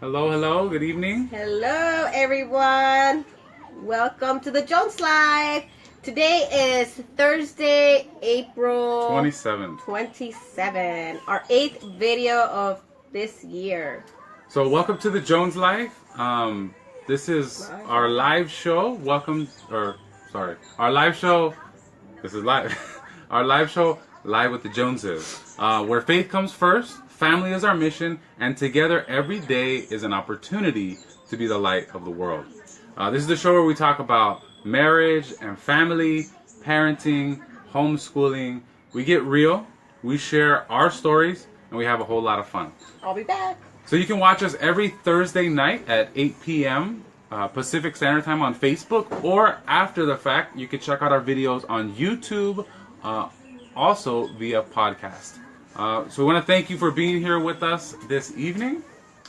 Hello, hello, good evening. Hello, everyone. Welcome to the Jones Live. Today is Thursday, April 27, our 8th video of this year. So, welcome to the Jones Live. This is our live show. Our live show. This is live. Our live show, Live with the Joneses, where faith comes first, family is our mission, and together every day is an opportunity to be the light of the world. This is the show where we talk about marriage and family, parenting, homeschooling. We get real, we share our stories, and we have a whole lot of fun. I'll be back. So you can watch us every Thursday night at 8 p.m. Pacific Standard Time on Facebook, or after the fact, you can check out our videos on YouTube, also via podcast. So we want to thank you for being here with us this evening.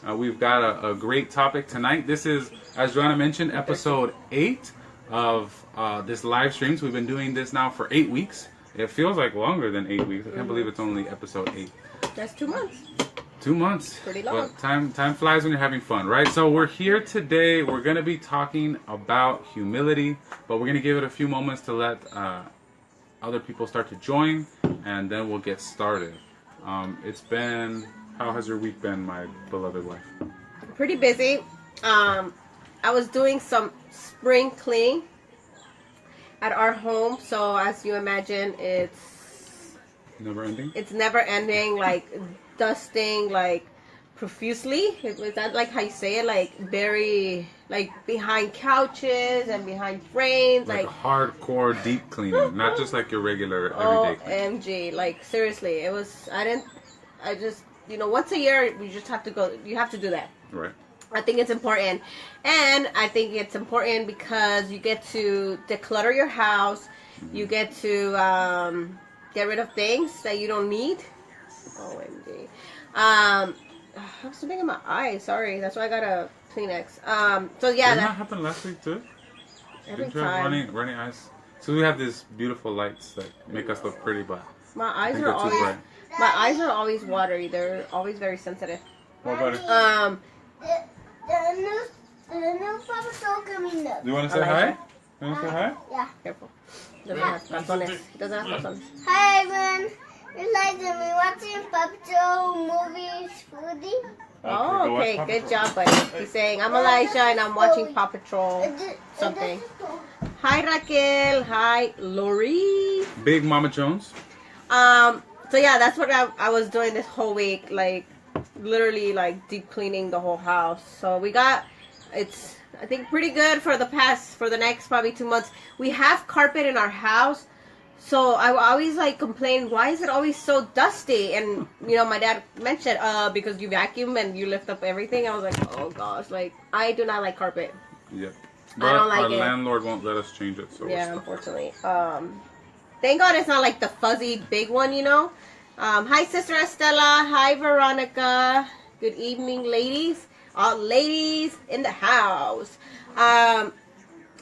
We've got a great topic tonight. This is, as Joanna mentioned, episode 8 of this live stream. So we've been doing this now for 8 weeks. It feels like longer than 8 weeks. I can't believe it's only episode 8. That's 2 months. 2 months. Pretty long. But time flies when you're having fun, right? So we're here today. We're going to be talking about humility, but we're going to give it a few moments to let other people start to join, and then we'll get started. How has your week been, my beloved wife? Pretty busy. I was doing some spring cleaning at our home, so as you imagine, it's Never ending? It's never ending, like dusting, like profusely. Is that like how you say it? Like very, like behind couches and behind frames, like a hardcore deep cleaning, not just like your regular everyday cleaning. OMG, like seriously, it was. Once a year you just have to go. You have to do that. Right. I think it's important, and I think it's important because you get to declutter your house. Mm-hmm. You get to get rid of things that you don't need. OMG. I have something in my eye. Sorry, that's why I got a Kleenex. So yeah, didn't that happen last week too? Every Did you time. have running eyes. So we have these beautiful lights that make us look pretty, but my eyes are always watery. They're always very sensitive. What about it? The new Papa Soul coming up. Do you want to say hi? You want to say hi? Yeah. Careful. He doesn't have tazones. He doesn't have tazones. Hi everyone. It's like we watching Papa Soul movies, foodie. Oh, okay. Good job, buddy. He's saying, I'm Elijah and I'm watching Paw Patrol something. Hi, Raquel. Hi, Lori. Big Mama Jones. So yeah, that's what I was doing this whole week. Like, literally, like, deep cleaning the whole house. So it's, I think, pretty good for the next probably 2 months. We have carpet in our house. So I always like complain, why is it always so dusty? And my dad mentioned, because you vacuum and you lift up everything. I was like, oh gosh, like I do not like carpet. Yeah, but I don't like our it. landlord won't let us change it. So yeah, unfortunately. Thank God it's not like the fuzzy big one, Hi, Sister Estella. Hi, Veronica. Good evening, ladies. All ladies in the house.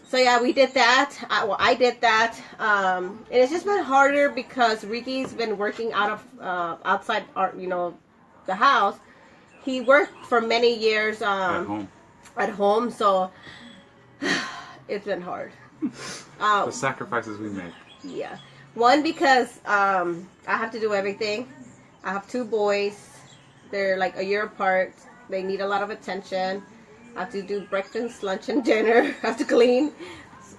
So yeah, we did that. I did that. And it's just been harder because Ricky's been working outside our, the house. He worked for many years at home, so it's been hard. The sacrifices we make. Yeah. One, because I have to do everything. I have 2 boys. They're like a year apart. They need a lot of attention. I have to do breakfast, lunch, and dinner. I have to clean.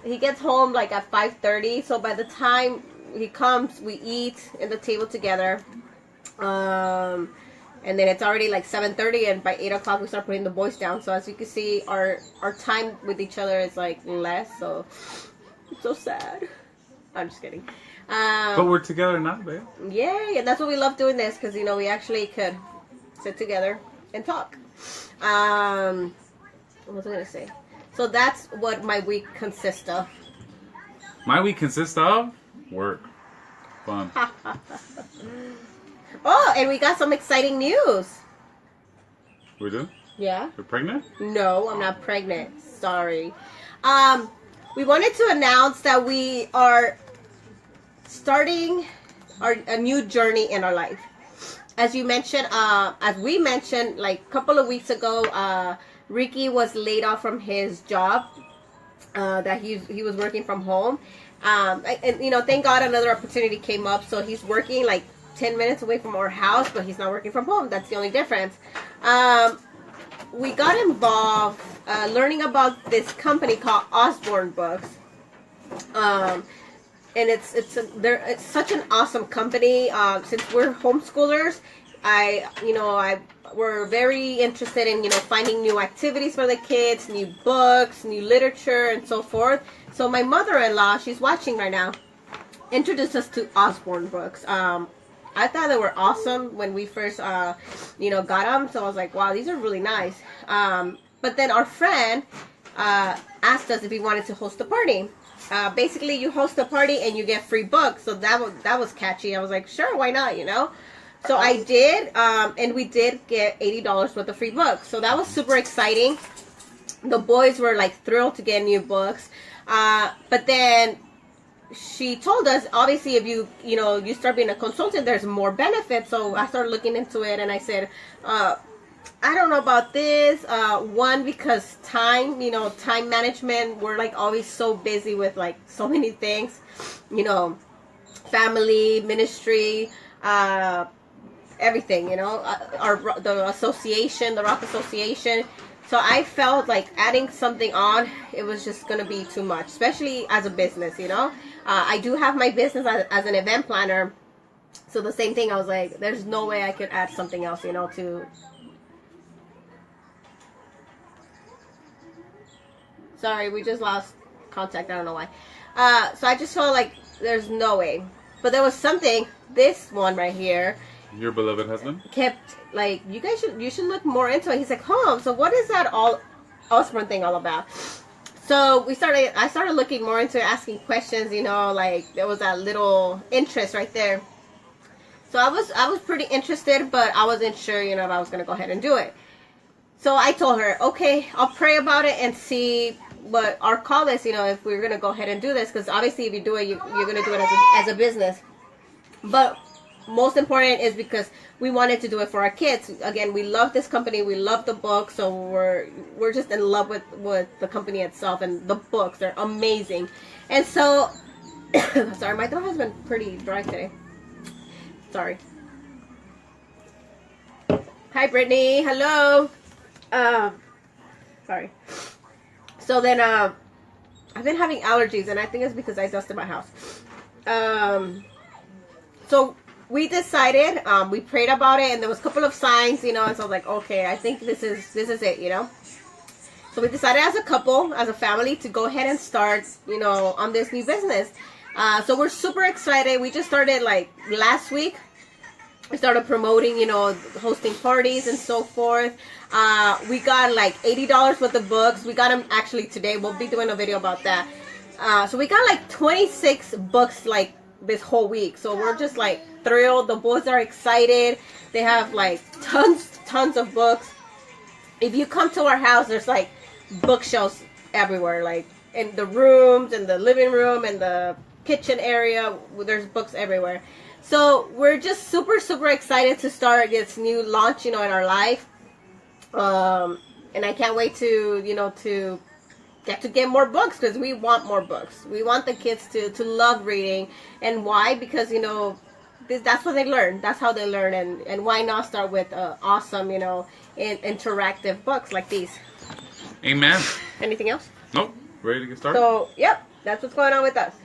He gets home like at 5:30. So by the time he comes, we eat in the table together. And then it's already like 7:30, and by 8 o'clock we start putting the boys down. So as you can see, our time with each other is like less. So it's so sad. I'm just kidding. But we're together now, babe. Yeah, that's what we love doing this, because we actually could sit together and talk. What was I gonna say? So that's what my week consists of. My week consists of work, fun. Oh, and we got some exciting news. We do? Yeah. You're pregnant? No, I'm not pregnant. Sorry. We wanted to announce that we are starting a new journey in our life. as you mentioned, as we mentioned, like a couple of weeks ago, Ricky was laid off from his job that he was working from home. And you know, thank God another opportunity came up. So he's working like 10 minutes away from our house, but he's not working from home. That's the only difference. We got involved learning about this company called Osborne Books. And it's such an awesome company. Since we're homeschoolers, we're very interested in, you know, finding new activities for the kids, new books, new literature, and so forth. So my mother-in-law, she's watching right now, introduced us to Osborne Books. I thought they were awesome when we first, got them. So I was like, wow, these are really nice. But then our friend asked us if we wanted to host a party. Basically, you host a party and you get free books. So that was catchy. I was like, sure, why not, you know? So I did, and we did get $80 worth of free books. So that was super exciting. The boys were like thrilled to get new books. But then she told us, obviously, if you start being a consultant, there's more benefits. So I started looking into it, and I said, I don't know about this. One, because time management, we're like always so busy with like so many things, you know, family, ministry, everything, you know, the Rock Association. So I felt like adding something on, it was just going to be too much, especially as a business, you know. I do have my business as an event planner. So the same thing, I was like, there's no way I could add something else, you know, to... Sorry, we just lost contact. I don't know why. So I just felt like there's no way. But there was something, this one right here... Your beloved husband? Kept like, you should look more into it. He's like, so what is that Osborne thing all about? So I started looking more into it, asking questions, you know, like there was that little interest right there. So I was pretty interested, but I wasn't sure, you know, if I was gonna go ahead and do it. So I told her, okay, I'll pray about it and see what our call is, you know, if we're gonna go ahead and do this, because obviously if you do it, you're gonna do it as a business. But most important is because we wanted to do it for our kids. Again, we love this company, we love the book, so we're just in love with the company itself and the books. They're amazing. And so sorry, my throat has been pretty dry today. Sorry. Hi Brittany, hello. Sorry. So then I've been having allergies, and I think it's because I dusted my house. So we decided, we prayed about it, and there was a couple of signs, you know, and so I was like, okay, I think this is it, you know. So we decided as a couple, as a family, to go ahead and start, you know, on this new business. So we're super excited. We just started like last week. We started promoting, you know, hosting parties and so forth. We got like $80 worth of books. We got them actually today. We'll be doing a video about that. So we got like 26 books like this whole week. So we're just like thrilled. The boys are excited. They have like tons of books. If you come to our house, there's like bookshelves everywhere, like in the rooms, in the living room, and the kitchen area. There's books everywhere. So we're just super excited to start this new launch, you know, in our life. And I can't wait to, you know, to get more books, because we want more books. We want the kids to love reading. And why? Because, you know, that's what they learn. That's how they learn. And why not start with awesome, you know, interactive books like these. Amen. Anything else? Nope. Ready to get started? So, yep, that's what's going on with us.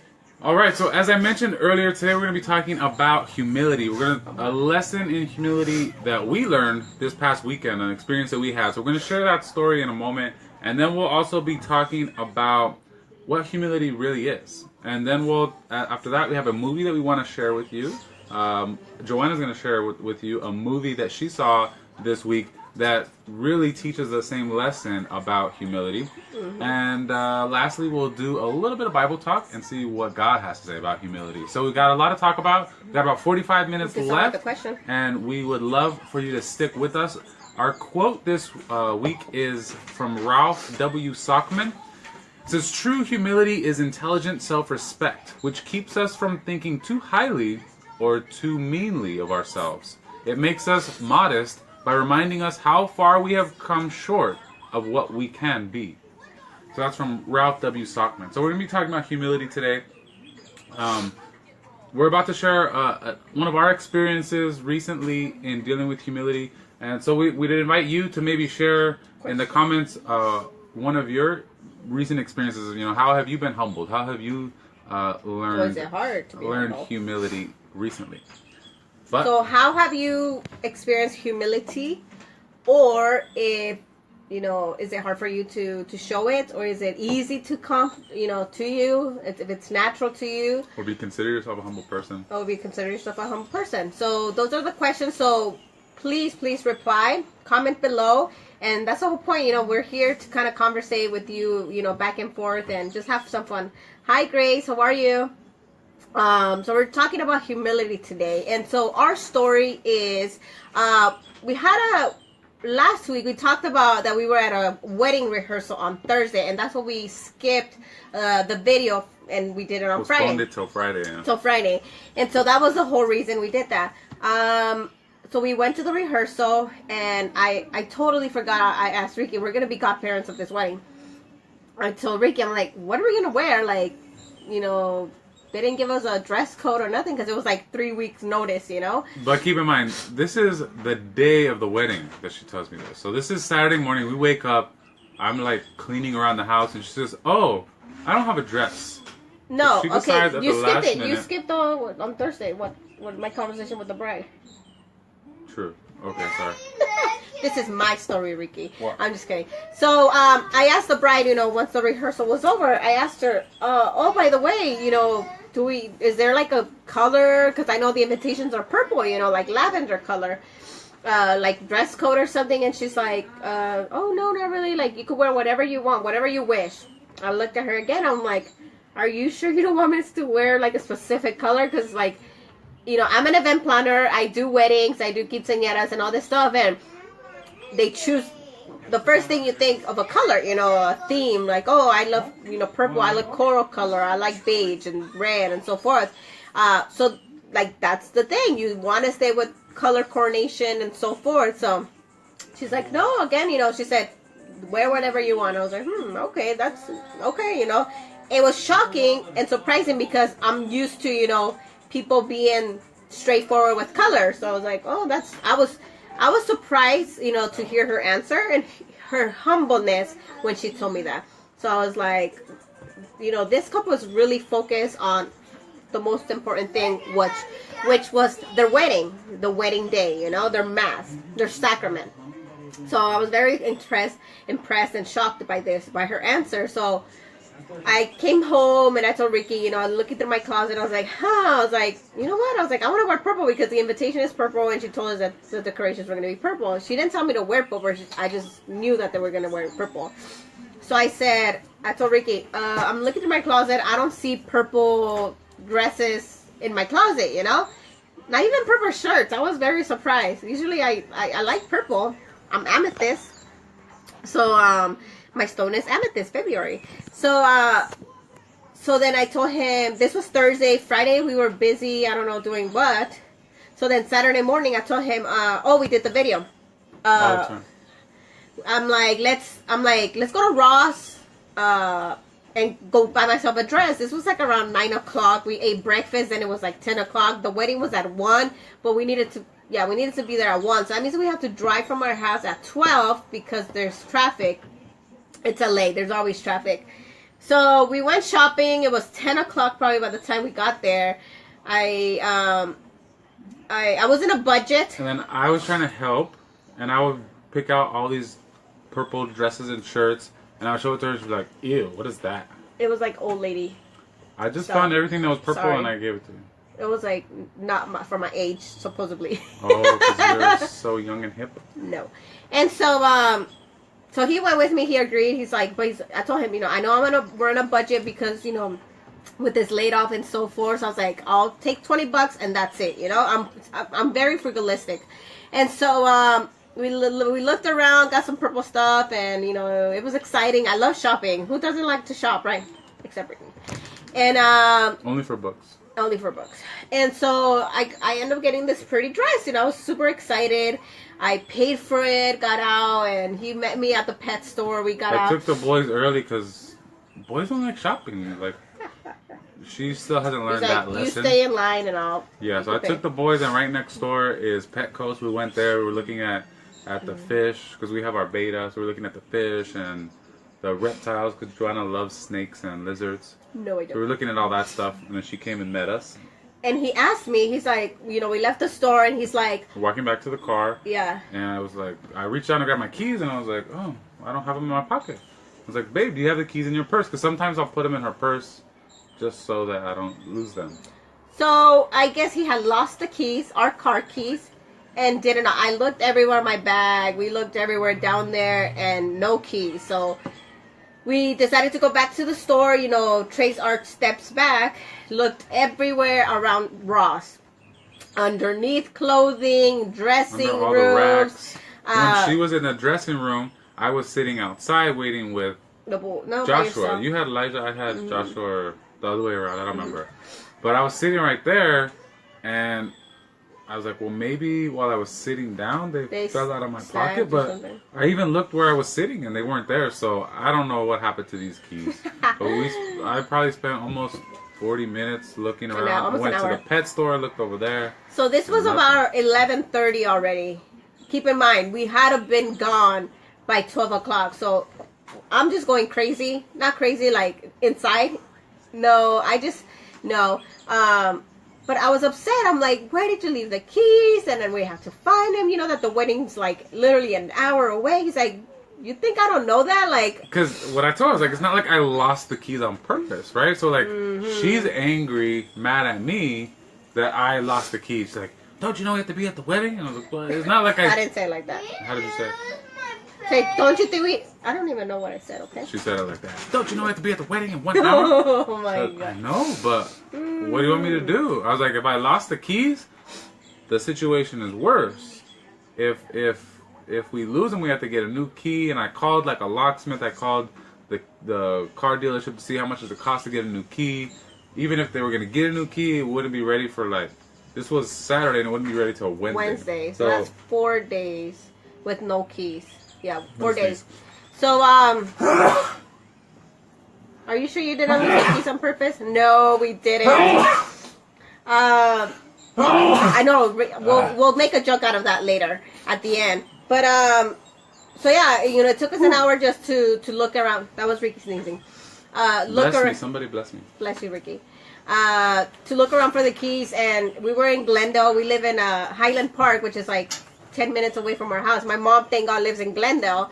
All right, so as I mentioned earlier, today we're going to be talking about humility. A lesson in humility that we learned this past weekend, an experience that we had. So we're going to share that story in a moment, and then we'll also be talking about what humility really is. And then after that, we have a movie that we want to share with you. Joanna's going to share with you a movie that she saw this week that really teaches the same lesson about humility. Mm-hmm. And lastly, we'll do a little bit of Bible talk and see what God has to say about humility. So we've got a lot to talk about. We've got about 45 minutes left, and we would love for you to stick with us. Our quote this week is from Ralph W. Sockman. It says, "True humility is intelligent self-respect, which keeps us from thinking too highly or too meanly of ourselves. It makes us modest by reminding us how far we have come short of what we can be. So that's from Ralph W. Sockman. So we're going to be talking about humility today. We're about to share one of our experiences recently in dealing with humility. And so we'd invite you to maybe share in the comments one of your recent experiences. You know, how have you been humbled? How have you learned, Was it hard to be learned humble? humility recently? But So how have you experienced humility? Or if, you know, is it hard for you to show it? Or is it easy to come, you know, to you? If it's natural to you? would you consider yourself a humble person? Or would you consider yourself a humble person? So those are the questions. So please reply, comment below. And that's the whole point, you know, we're here to kind of conversate with you, you know, back and forth and just have some fun. Hi, Grace, how are you? So we're talking about humility today. And so our story is, last week we talked about that we were at a wedding rehearsal on Thursday, and that's what we skipped the video, and we did it on Friday. Postponed it till Friday. Yeah. Till Friday. And so that was the whole reason we did that. So we went to the rehearsal, and I totally forgot. I asked Ricky, we're going to be godparents of this wedding. I told Ricky, I'm like, what are we going to wear? Like, you know, they didn't give us a dress code or nothing because it was like 3 weeks notice, you know? But keep in mind, this is the day of the wedding that she tells me this. So this is Saturday morning. We wake up. I'm like cleaning around the house, and she says, "Oh, I don't have a dress." No, She okay, decides at you the skipped last it. You minute. skipped on Thursday. What my conversation with the bride. True. Okay, sorry. This is my story, Ricky. What? I'm just kidding. So, I asked the bride, you know, once the rehearsal was over, I asked her, oh, by the way, you know, is there like a color? Because I know the invitations are purple, you know, like lavender color, like dress code or something. And she's like, oh, no, not really. Like, you could wear whatever you want, whatever you wish. I looked at her again. I'm like, are you sure you don't want me to wear like a specific color? Because, like, you know, I'm an event planner. I do weddings. I do quinceañeras and all this stuff. And they choose the first thing you think of a color, you know, a theme, like, oh, I love, you know, purple, I like coral color, I like beige and red and so forth. So, like, that's the thing. You want to stay with color coordination and so forth. So she's like, no, again, you know, she said, wear whatever you want. I was like, okay, that's okay, you know. It was shocking and surprising because I'm used to, you know, people being straightforward with color. So I was like, oh, I was surprised, you know, to hear her answer and her humbleness when she told me that. So I was like, you know, this couple was really focused on the most important thing, which was their wedding, the wedding day, you know, their mass, their sacrament. So I was very impressed and shocked by her answer. So I came home and I told Ricky, you know, looking through my closet, I was like, I was like, you know what? I was like, I want to wear purple because the invitation is purple, and she told us that the decorations were going to be purple. She didn't tell me to wear purple. I just knew that they were going to wear purple. So I told Ricky, I'm looking through my closet. I don't see purple dresses in my closet, you know? Not even purple shirts. I was very surprised. Usually I like purple. I'm amethyst. So, my stone is amethyst, February. So then I told him, this was Thursday. Friday we were busy, I don't know doing what. So then Saturday morning I told him, we did the video. I'm like, let's go to Ross and go buy myself a dress. This was like around 9 o'clock. We ate breakfast and it was like 10 o'clock. The wedding was at 1, but we needed to be there at 1. So that means we have to drive from our house at 12 because there's traffic. It's LA. There's always traffic. So we went shopping. It was 10 o'clock probably by the time we got there. I was in a budget. And then I was trying to help, and I would pick out all these purple dresses and shirts, and I would show it to her. She'd be like, "Ew, what is that?" It was like old lady. I just found everything that was purple, and I gave it to you. It was like not for my age, supposedly. Oh, because you're so young and hip. No. And so so he went with me. He agreed. He's like, but I told him, you know, I know we're on a budget because, you know, with this laid off and so forth. So I was like, I'll take $20 and that's it. You know, I'm very frugalistic. And so we looked around, got some purple stuff, and, you know, it was exciting. I love shopping. Who doesn't like to shop, right? Except for me. And only for books. Only for books. And so I ended up getting this pretty dress. You know, I was super excited. I paid for it, got out, and he met me at the pet store. We got out. I took the boys early because boys don't like shopping. Like, she still hasn't learned He's like, that lesson. You stay in line and I'll... Yeah, so I took the boys, and right next door is Petco's. We went there. We were looking at the fish because we have our beta. So we're looking at the fish and the reptiles because Joanna loves snakes and lizards. No, I So we don't. were looking at all that stuff, and then she came and met us. And he asked me, he's like, you know, we left the store, and he's like... We're walking back to the car. Yeah. And I was like, I reached down to grab my keys, and I was like, oh, I don't have them in my pocket. I was like, babe, do you have the keys in your purse? Because sometimes I'll put them in her purse just so that I don't lose them. So I guess he had lost the keys, our car keys, and didn't. I looked everywhere in my bag. We looked everywhere down there, and no keys. So we decided to go back to the store, you know, trace our steps back, looked everywhere around Ross. Underneath clothing, dressing Under all rooms. the racks. When she was in the dressing room, I was sitting outside waiting with No, Joshua. You had Elijah, I had Joshua, or the other way around, I don't remember. But I was sitting right there, and I was like, well, maybe while I was sitting down, they fell out of my pocket. But I even looked where I was sitting, and they weren't there. So I don't know what happened to these keys. But I probably spent almost 40 minutes looking around. I went to the pet store, looked over there. So this was about 11:30 already. Keep in mind, we had to been gone by 12 o'clock. So I'm just going crazy. Not crazy, like inside. No, no. But I was upset. I'm like, where did you leave the keys? And then we have to find them. You know that the wedding's like literally an hour away. He's like, you think I don't know that? Like, because what I told her was like, it's not like I lost the keys on purpose, right? So like, she's angry, mad at me that I lost the keys. She's like, don't you know we have to be at the wedding? And I was like, well, it's not like I didn't say it like that. How did you say it? Say, don't you think we... I don't even know what I said, okay? She said it like that. Don't you know we have to be at the wedding in 1 hour? Oh my God. I know, but what do you want me to do? I was like, if I lost the keys, the situation is worse. If we lose them, we have to get a new key. And I called like a locksmith. I called the car dealership to see how much does it cost to get a new key. Even if they were going to get a new key, it wouldn't be ready for like... This was Saturday and it wouldn't be ready till Wednesday. So that's 4 days with no keys. Yeah, 4 days. So, are you sure you didn't lose the keys on purpose? No, we didn't. I know, we'll make a joke out of that later at the end. But, so yeah, you know, it took us an hour just to look around. That was Ricky sneezing. Bless me, somebody bless me. Bless you, Ricky. To look around for the keys, and we were in Glendale. We live in Highland Park, which is like 10 minutes away from our house. My mom, thank God, lives in Glendale.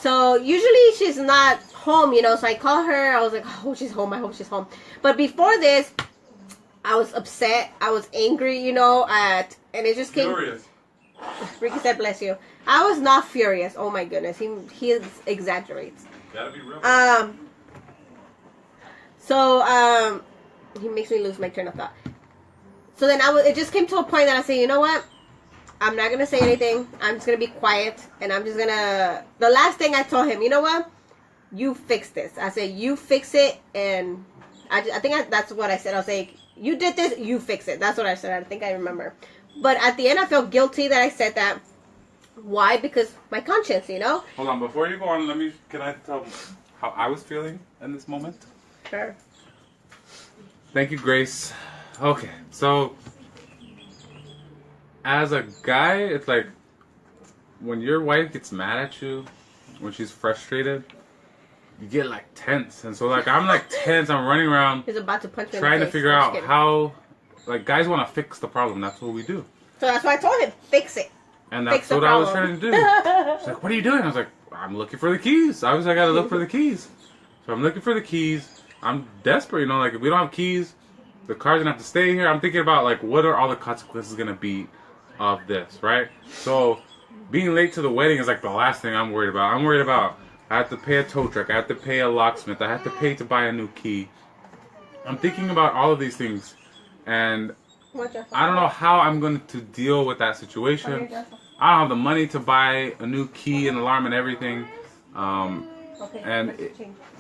So usually she's not home, you know. So I call her. I was like, oh, she's home. I hope she's home. But before this, I was upset. I was angry, you know, and it just came. Furious. Ricky said, bless you. I was not furious. Oh my goodness. He exaggerates. Gotta be real. So, he makes me lose my train of thought. So then it just came to a point that I say, you know what? I'm not going to say anything. I'm just going to be quiet. And I'm just going to... The last thing I told him, you know what? You fix this. I said, you fix it. And I think that's what I said. I was like, you did this, you fix it. That's what I said. I think I remember. But at the end, I felt guilty that I said that. Why? Because my conscience, you know? Hold on. Before you go on, can I tell how I was feeling in this moment? Sure. Thank you, Grace. Okay, so as a guy, it's like when your wife gets mad at you, when she's frustrated, you get like tense. And so like I'm like tense, I'm running around. He's about to punch me trying in the to face. figure out how, like guys want to fix the problem. That's what we do. So that's why I told him, fix it. And that's what I was trying to do. She's like, what are you doing? I was like, I'm looking for the keys. Obviously, I got to look for the keys. So I'm looking for the keys. I'm desperate, you know, like if we don't have keys, the car's gonna have to stay here. I'm thinking about like what are all the consequences gonna be of this, right? So being late to the wedding is like the last thing I'm worried about. I'm worried about I have to pay a tow truck, I have to pay a locksmith, I have to pay to buy a new key. I'm thinking about all of these things, and I don't know how I'm going to deal with that situation. I don't have the money to buy a new key and alarm and everything,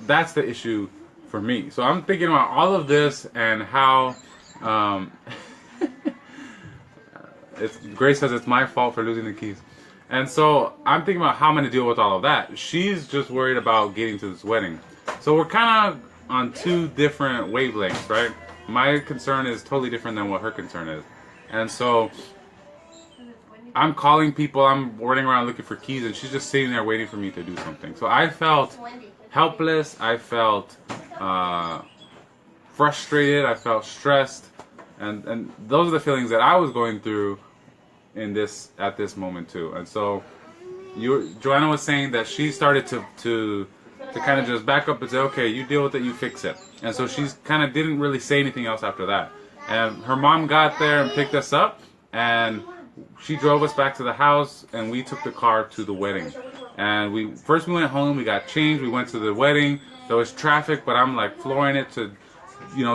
that's the issue for me. So I'm thinking about all of this and how Um, Grace says it's my fault for losing the keys. And so I'm thinking about how I'm going to deal with all of that. She's just worried about getting to this wedding. So we're kind of on two different wavelengths, right? My concern is totally different than what her concern is. And so I'm calling people, I'm running around looking for keys, and she's just sitting there waiting for me to do something. So I felt helpless, I felt frustrated, I felt stressed, and those are the feelings that I was going through at this moment too. And so Joanna was saying that she started to kind of just back up and say, okay, you deal with it, you fix it. And so she's kind of didn't really say anything else after that. And her mom got there and picked us up, and she drove us back to the house, and we took the car to the wedding. And we went home, we got changed, we went to the wedding. There was traffic, but I'm like flooring it to,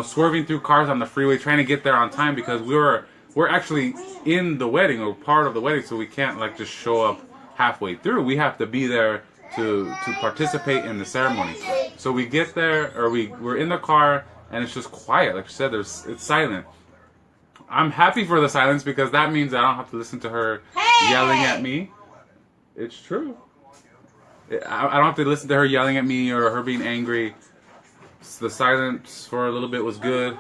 swerving through cars on the freeway, trying to get there on time because we're actually in the wedding or part of the wedding, so we can't like just show up halfway through. We have to be there to participate in the ceremony. So we get there, or we're in the car, and it's just quiet. Like you said, it's silent. I'm happy for the silence because that means I don't have to listen to her yelling at me. It's true. I don't have to listen to her yelling at me or her being angry. The silence for a little bit was good.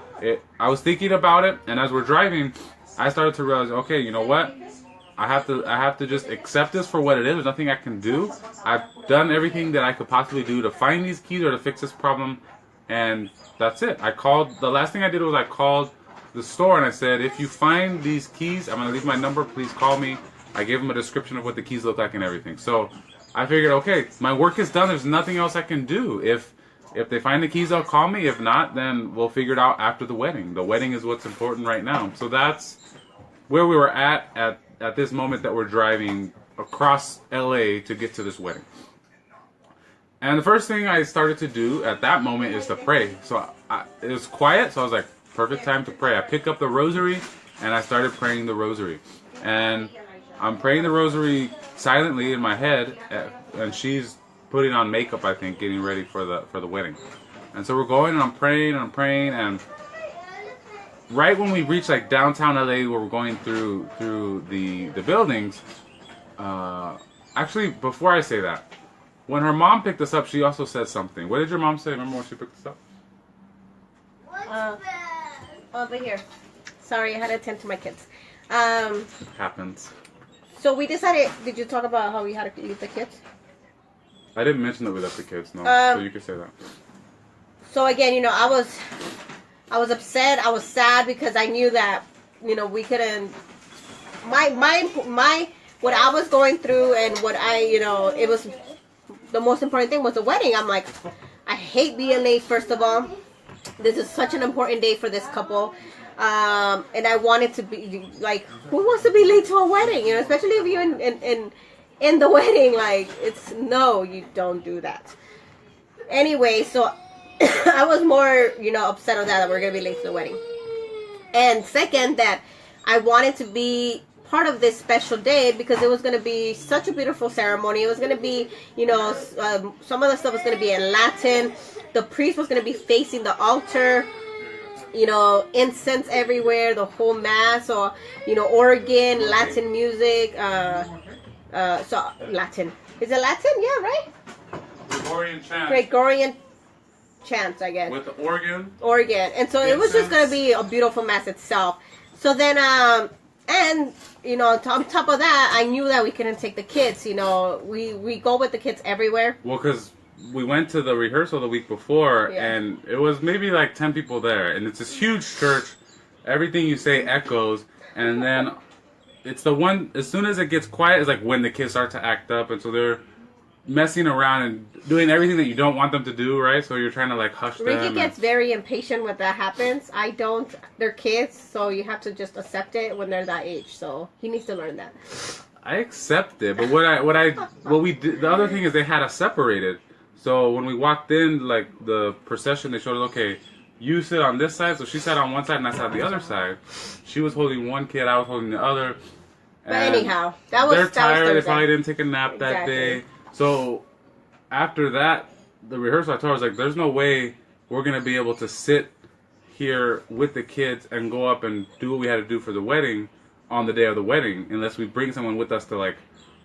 I was thinking about it, and as we're driving, I started to realize, okay, you know what? I have to just accept this for what it is. There's nothing I can do. I've done everything that I could possibly do to find these keys or to fix this problem, and that's it. The last thing I did was I called the store and I said, if you find these keys, I'm going to leave my number, please call me. I gave them a description of what the keys look like and everything. So I figured, okay, my work is done. There's nothing else I can do. If they find the keys, they'll call me. If not, then we'll figure it out after the wedding. The wedding is what's important right now. So that's where we were at this moment that we're driving across LA to get to this wedding. And the first thing I started to do at that moment is to pray. So it was quiet, so I was like, perfect time to pray. I picked up the rosary and I started praying the rosary. And I'm praying the rosary silently in my head, and she's putting on makeup, I think, getting ready for the wedding. And so we're going, and I'm praying, and right when we reach like downtown LA, where we're going through the buildings, actually, before I say that, when her mom picked us up, she also said something. What did your mom say? Remember when she picked us up? Over here. Sorry, I had to attend to my kids. Happens. So we decided, did you talk about how we had to leave the kids? I didn't mention that we left the kids, no. So you could say that. So again, I was upset, I was sad because I knew that, we couldn't, what I was going through and what it was, the most important thing was the wedding. I'm like, I hate being late, first of all. This is such an important day for this couple. And I wanted to be, like, who wants to be late to a wedding? Especially if you're in the wedding, like, no, you don't do that. Anyway, so I was more, upset on that we're going to be late to the wedding. And second, that I wanted to be part of this special day because it was going to be such a beautiful ceremony. It was going to be, some of the stuff was going to be in Latin. The priest was going to be facing the altar, incense everywhere, the whole mass, or, organ, Latin music, so Latin. Is it Latin? Yeah, right? Gregorian chants, I guess. With the organ. And so it was just going to be a beautiful mass itself. So then, and, on top of that, I knew that we couldn't take the kids. We go with the kids everywhere. Well, because we went to the rehearsal the week before, and it was maybe like 10 people there. And it's this huge church. Everything you say echoes. And then it's the one, as soon as it gets quiet, is like when the kids start to act up. And so they're messing around and doing everything that you don't want them to do, right? So you're trying to like hush them. Ricky gets very impatient when that happens. I don't. They're kids, so you have to just accept it when they're that age. So he needs to learn that. I accept it, but what we did, the other thing is they had us separated. So when we walked in, like the procession, they showed us, okay, you sit on this side. So she sat on one side and I sat on the other side. She was holding one kid, I was holding the other. But anyhow, they're tired. They probably didn't take a nap that day. So after that, the rehearsal, I told her, I was like, there's no way we're going to be able to sit here with the kids and go up and do what we had to do for the wedding on the day of the wedding, unless we bring someone with us to like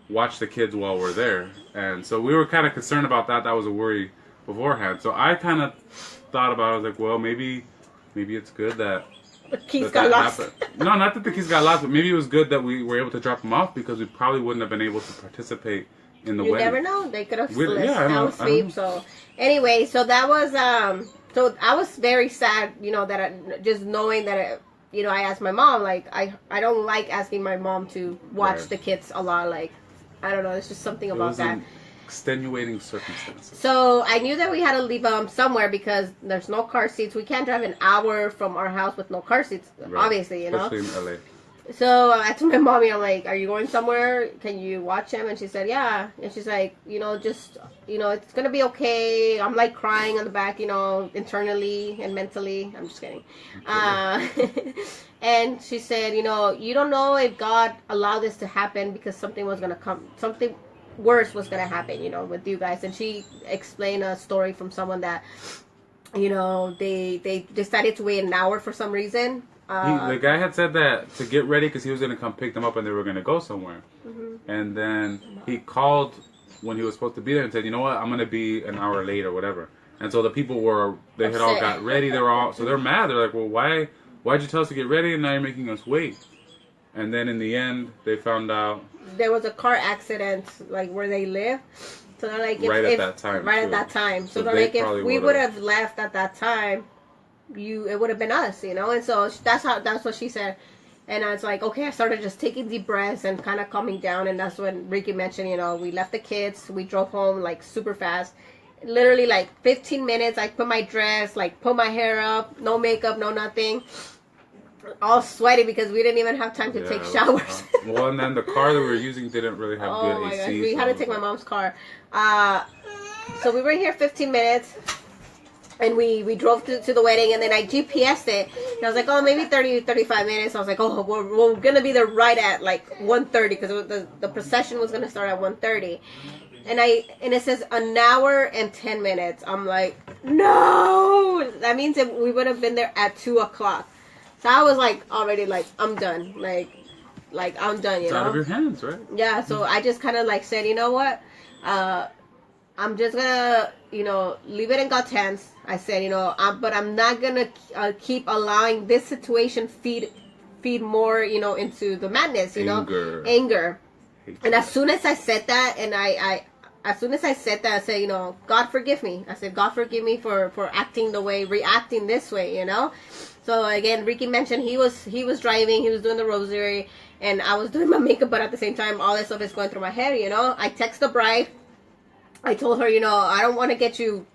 watch the kids while we're there. And so we were kind of concerned about that. That was a worry beforehand. So I kind of thought about it. I was like, well, maybe it's good that the keys got lost. No, not that the keys got lost, but maybe it was good that we were able to drop them off, because we probably wouldn't have been able to participate in the wedding. You never know. They could have slipped down asleep. So anyway, so that was so I was very sad, that just knowing that I asked my mom, like I don't like asking my mom to watch the kids a lot. Like I don't know, it's just something about that. Extenuating circumstances. So I knew that we had to leave them somewhere because there's no car seats. We can't drive an hour from our house with no car seats, obviously, Especially in LA. So I told my mommy, I'm like, are you going somewhere? Can you watch him? And she said, yeah. And she's like, just, it's going to be okay. I'm like crying on the back, internally and mentally. I'm just kidding. And she said, you don't know if God allowed this to happen because something was going to come, something worse was going to happen, with you guys. And she explained a story from someone that, they decided to wait an hour for some reason. The guy had said that to get ready because he was going to come pick them up and they were going to go somewhere. Mm-hmm. And then he called when he was supposed to be there and said, you know what, I'm going to be an hour late or whatever. And so the people they had all got ready. So they're mad. They're like, well, why'd you tell us to get ready and now you're making us wait? And then in the end, they found out there was a car accident like where they live. So they're like, at that time. Right at that time. So they're like, if we would have left at that time, it would have been us, and so that's what she said. And I was like, okay. I started just taking deep breaths and kind of calming down, and that's when Ricky mentioned, we left the kids, we drove home like super fast, literally like 15 minutes. I put my dress, like put my hair up, no makeup, no nothing, all sweaty because we didn't even have time to take showers. Well, and then the car that we were using didn't really have good AC. Gosh, we had to take my mom's car. So we were here 15 minutes. And we drove to the wedding, and then I GPSed it. And I was like, oh, maybe 30, 35 minutes. I was like, oh, we're going to be there right at like 1:30 because the procession was going to start at 1:30. And it says an hour and 10 minutes. I'm like, no! That means that we would have been there at 2 o'clock. So I was like, already like, I'm done. Like I'm done, It's out of your hands, right? Yeah, so I just kind of like said, you know what? I'm just gonna, leave it in God's hands. I said, but I'm not gonna keep allowing this situation feed more, into the madness, anger. And as soon as I said that, and I said, God forgive me. I said, God forgive me for reacting this way, So again, Ricky mentioned he was driving, he was doing the rosary, and I was doing my makeup, but at the same time, all this stuff is going through my head, I text the bride. I told her, I don't want to get you,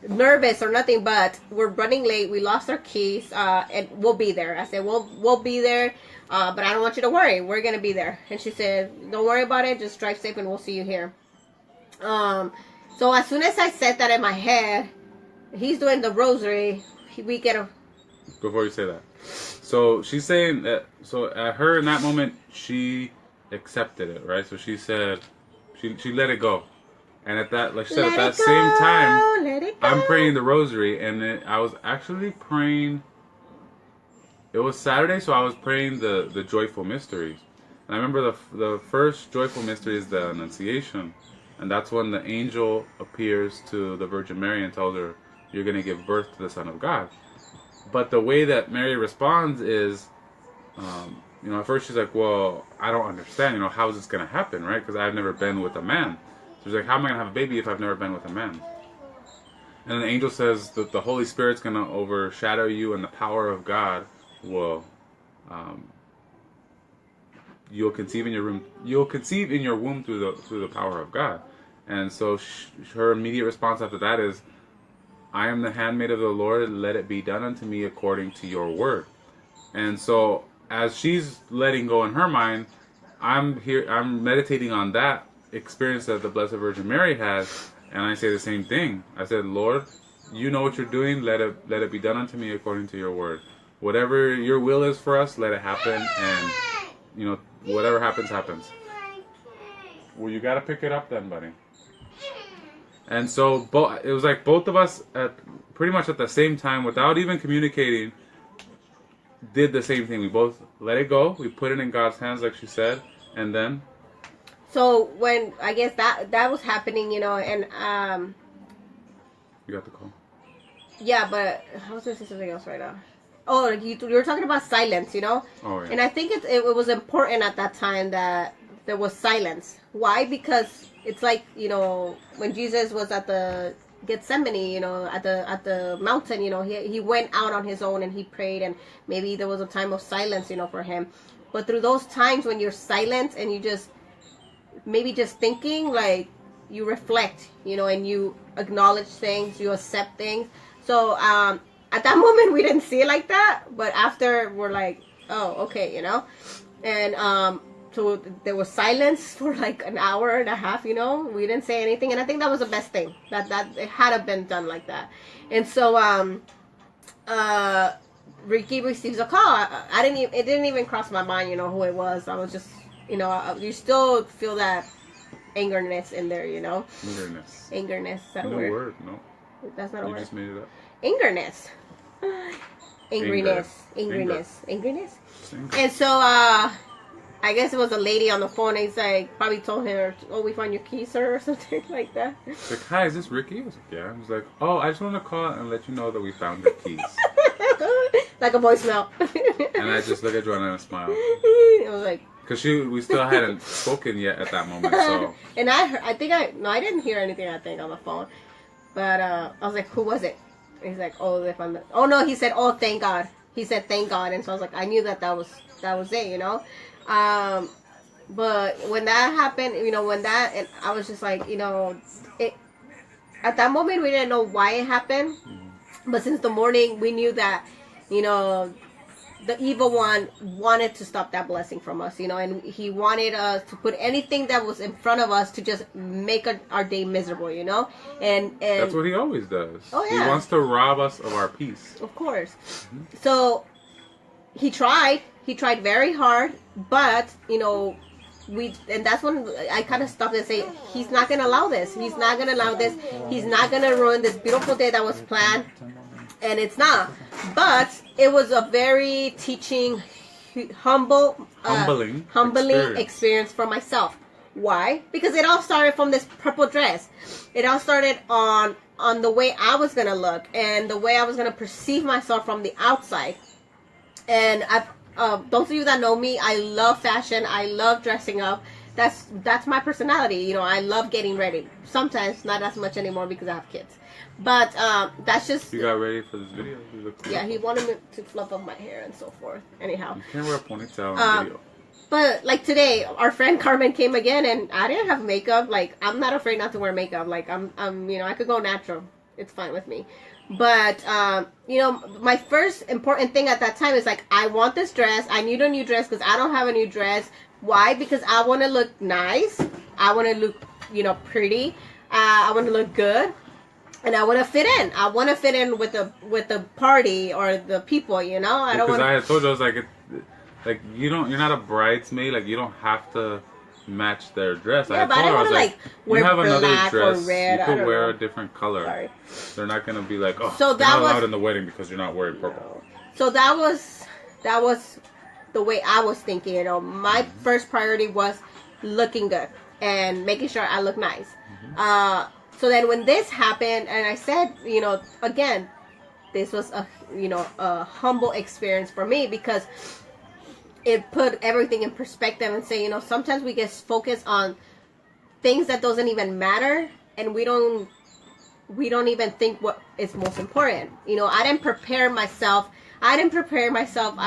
nervous or nothing, but we're running late. We lost our keys, and we'll be there. I said, we'll be there, but I don't want you to worry. We're going to be there. And she said, don't worry about it. Just drive safe and we'll see you here. So as soon as I said that in my head, he's doing the rosary. We get a... Before you say that. So she's saying that, so at her in that moment, she accepted it, right? So she said... She let it go, and at that, like she said, at that same time, I'm praying the rosary, and I was actually praying. It was Saturday, so I was praying the joyful mysteries, and I remember the first joyful mystery is the Annunciation, and that's when the angel appears to the Virgin Mary and tells her, "You're going to give birth to the Son of God." But the way that Mary responds is. At first she's like, well, I don't understand, how is this going to happen, right? Because I've never been with a man. So she's like, how am I going to have a baby if I've never been with a man? And the angel says that the Holy Spirit's going to overshadow you and the power of God will, you'll conceive in your womb through the power of God. And so her immediate response after that is, I am the handmaid of the Lord, let it be done unto me according to your word. And so as she's letting go in her mind, I'm meditating on that experience that the Blessed Virgin Mary has, and I say the same thing. I said, Lord, you know what you're doing, let it be done unto me according to your word. Whatever your will is for us, let it happen, and whatever happens. Well, you gotta pick it up then, buddy. And so it was like both of us at pretty much at the same time, without even communicating, did the same thing. We both let it go. We put it in God's hands, like she said, and then. So when I guess that was happening, you know, and You got the call. yeah, but I was gonna say something else right now. Oh, like you were talking about silence, you know. Oh yeah. And I think it was important at that time that there was silence. Why? Because it's like, you know, when Jesus was at the Gethsemane, you know, at the mountain, you know, he went out on his own and he prayed, and maybe there was a time of silence, you know, for him. But through those times when you're silent and you just maybe just thinking, like, you reflect, you know, and you acknowledge things, you accept things. So at that moment we didn't see it like that, but after we're like, oh, okay, you know. And so there was silence for like an hour and a half, you know. We didn't say anything, and I think that was the best thing, that it had been done like that. And so Ricky receives a call. It didn't even cross my mind, you know, who it was. I was just, you know, you still feel that angerness in there, you know. Angerness. Is that a word? No. That's not a word. You just made it up. Angerness. Angerness. And so I guess it was a lady on the phone, and he's like, probably told her, oh, we found your keys, sir, or something like that. He's like, hi, is this Ricky? I was like, yeah. He was like, oh, I just want to call and let you know that we found your keys. Like a voicemail. And I just look at Joanna and smile. I was like, because we still hadn't spoken yet at that moment, so. And I didn't hear anything, I think, on the phone. But I was like, who was it? And he's like, oh, oh no, he said, oh, thank God. He said, thank God. And so I was like, I knew that was it, you know. But when that happened, you know, and I was just like, you know, at that moment we didn't know why it happened. But since the morning, we knew that, you know, the evil one wanted to stop that blessing from us, you know, and he wanted us to put anything that was in front of us to just make our day miserable, you know. And that's what he always does. Oh yeah, he wants to rob us of our peace. Of course. Mm-hmm. So he tried very hard, but you know, and that's when I kind of stopped and say, he's not gonna allow this. He's not gonna allow this. He's not gonna ruin this beautiful day that was planned. And it's not. But it was a very teaching, humbling experience for myself. Why? Because it all started from this purple dress. It all started on the way I was going to look and the way I was going to perceive myself from the outside. And those of you that know me, I love fashion. I love dressing up. That's my personality. You know, I love getting ready. Sometimes not as much anymore because I have kids. But that's just. You got ready for this video? Yeah, he wanted me to fluff up my hair and so forth. Anyhow. You can't wear a ponytail on video. But like today, our friend Carmen came again, and I didn't have makeup. Like, I'm not afraid not to wear makeup. Like, I'm you know, I could go natural. It's fine with me. But you know, my first important thing at that time is like, I want this dress. I need a new dress because I don't have a new dress. Why? Because I want to look nice. I want to look, you know, pretty. I want to look good. And I want to fit in. I want to fit in with the party or the people, you know. I don't want. Because I had told you, I was like you're not a bridesmaid. Like, you don't have to match their dress. Yeah, but I don't want to like wear you have black another dress. or red. You could wear a different color. Sorry. They're not gonna be like, oh, so you're not allowed in the wedding because you're not wearing purple. No. So that was the way I was thinking. You know, my first priority was looking good and making sure I look nice. So then when this happened, and I said, you know, again, this was a humble experience for me because it put everything in perspective and say, you know, sometimes we get focused on things that doesn't even matter, and we don't even think what is most important. You know, I didn't prepare myself. I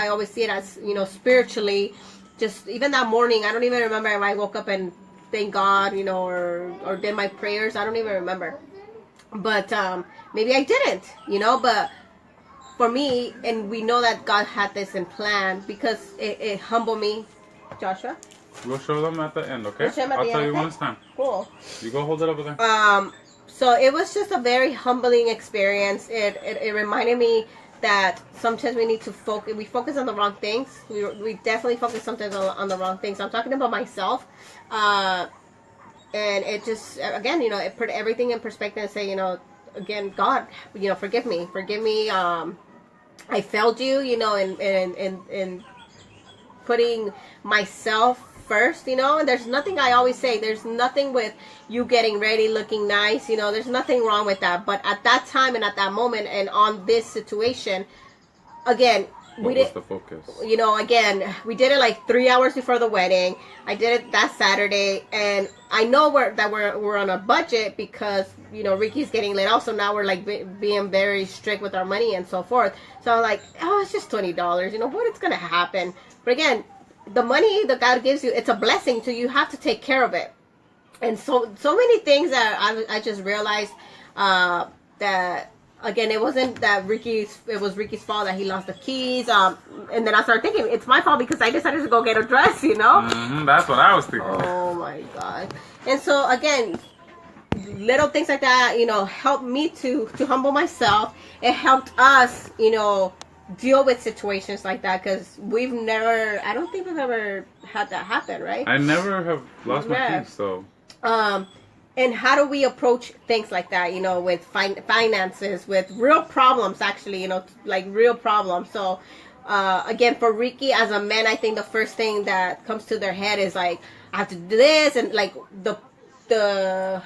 always see it as, you know, spiritually. Just even that morning, I don't even remember if I woke up and thank God, you know, or did my prayers. I don't even remember. But maybe I didn't, you know, but for me, and we know that God had this in plan because it humbled me. Joshua? We'll show them at the end, okay? I'll tell you when it's time. Cool. You go hold it over there. So it was just a very humbling experience. It reminded me that sometimes we need to focus. We focus on the wrong things. We definitely focus sometimes on the wrong things. I'm talking about myself. And it just, again, it put everything in perspective and say, again, God, forgive me. I failed you, in putting myself first, and there's nothing, I always say, there's nothing with you getting ready, looking nice, there's nothing wrong with that. But at that time and at that moment and on this situation, again, what was the focus? Again, we did it like 3 hours before the wedding. I did it that Saturday, and I know we're on a budget because Ricky's getting laid off, so now we're like being very strict with our money and so forth. So I'm like, oh, it's just $20. What is gonna happen? But again, the money that God gives you, it's a blessing, so you have to take care of it. And so many things that I just realized that. Again, it wasn't that it was Ricky's fault that he lost the keys. And then I started thinking, it's my fault because I decided to go get a dress, That's what I was thinking. Oh my God. And so again, little things like that, helped me to humble myself. It helped us, deal with situations like that, because I don't think we've ever had that happen, right? I never have lost my keys, so. And how do we approach things like that, with finances, with real problems, actually, like real problems. So, again, for Ricky as a man, I think the first thing that comes to their head is like, I have to do this, and like the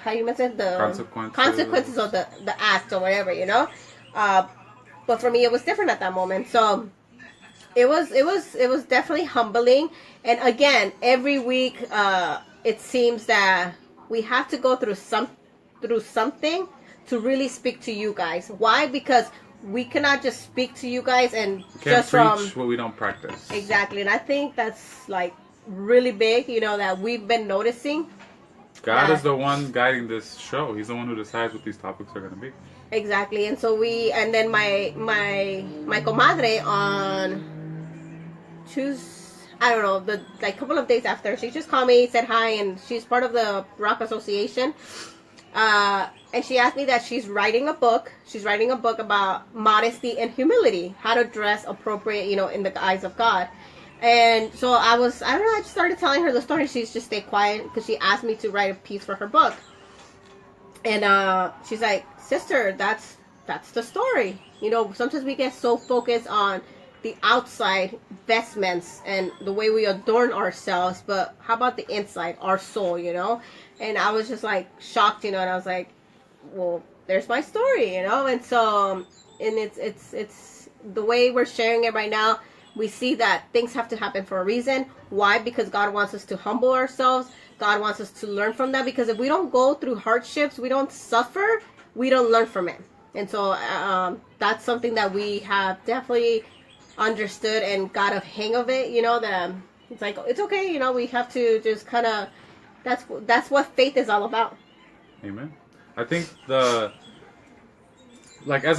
how you mentioned the consequences of the act or whatever, But for me, it was different at that moment. So it was definitely humbling. And again, every week, it seems that we have to go through something to really speak to you guys. Why? Because we cannot just speak to you guys and can't preach what we don't practice. Exactly. And I think that's like really big, that we've been noticing. God is the one guiding this show. He's the one who decides what these topics are going to be. Exactly. And so and then my comadre on Tuesday, I don't know, a couple of days after, she just called me, said hi, and she's part of the Rock Association. And she asked me that she's writing a book. She's writing a book about modesty and humility, how to dress appropriate, in the eyes of God. And so I don't know, I just started telling her the story. She's just stayed quiet because she asked me to write a piece for her book. And she's like, sister, that's the story. Sometimes we get so focused on the outside vestments and the way we adorn ourselves, but how about the inside, our soul, And I was just like shocked, and I was like, well, there's my story, And so, and it's the way we're sharing it right now. We see that things have to happen for a reason. Why? Because God wants us to humble ourselves. God wants us to learn from that, because if we don't go through hardships, we don't suffer, we don't learn from it. And so that's something that we have definitely understood and got a hang of it, that it's like, it's okay, we have to just kind of, that's what faith is all about. Amen. I think as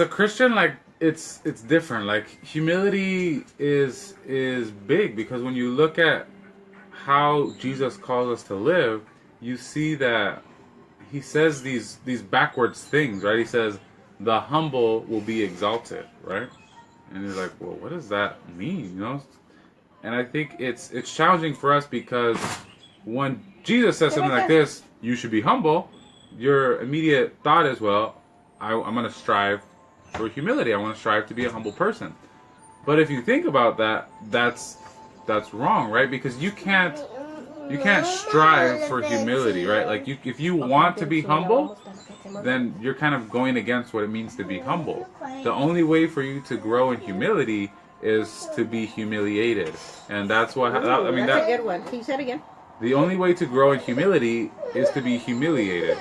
a Christian, it's different. Like, humility is big, because when you look at how Jesus calls us to live, you see that he says these backwards things, right? He says, the humble will be exalted, right? And you're like, well, what does that mean, And I think it's challenging for us, because when Jesus says something like this, you should be humble, your immediate thought is, well, I'm going to strive for humility. I want to strive to be a humble person. But if you think about that, that's wrong, right? Because you can't strive for humility, right? Like, if you want to be humble, then you're kind of going against what it means to be humble. The only way for you to grow in humility is to be humiliated, and that's what that's a good one. Can you say it again? The only way to grow in humility is to be humiliated.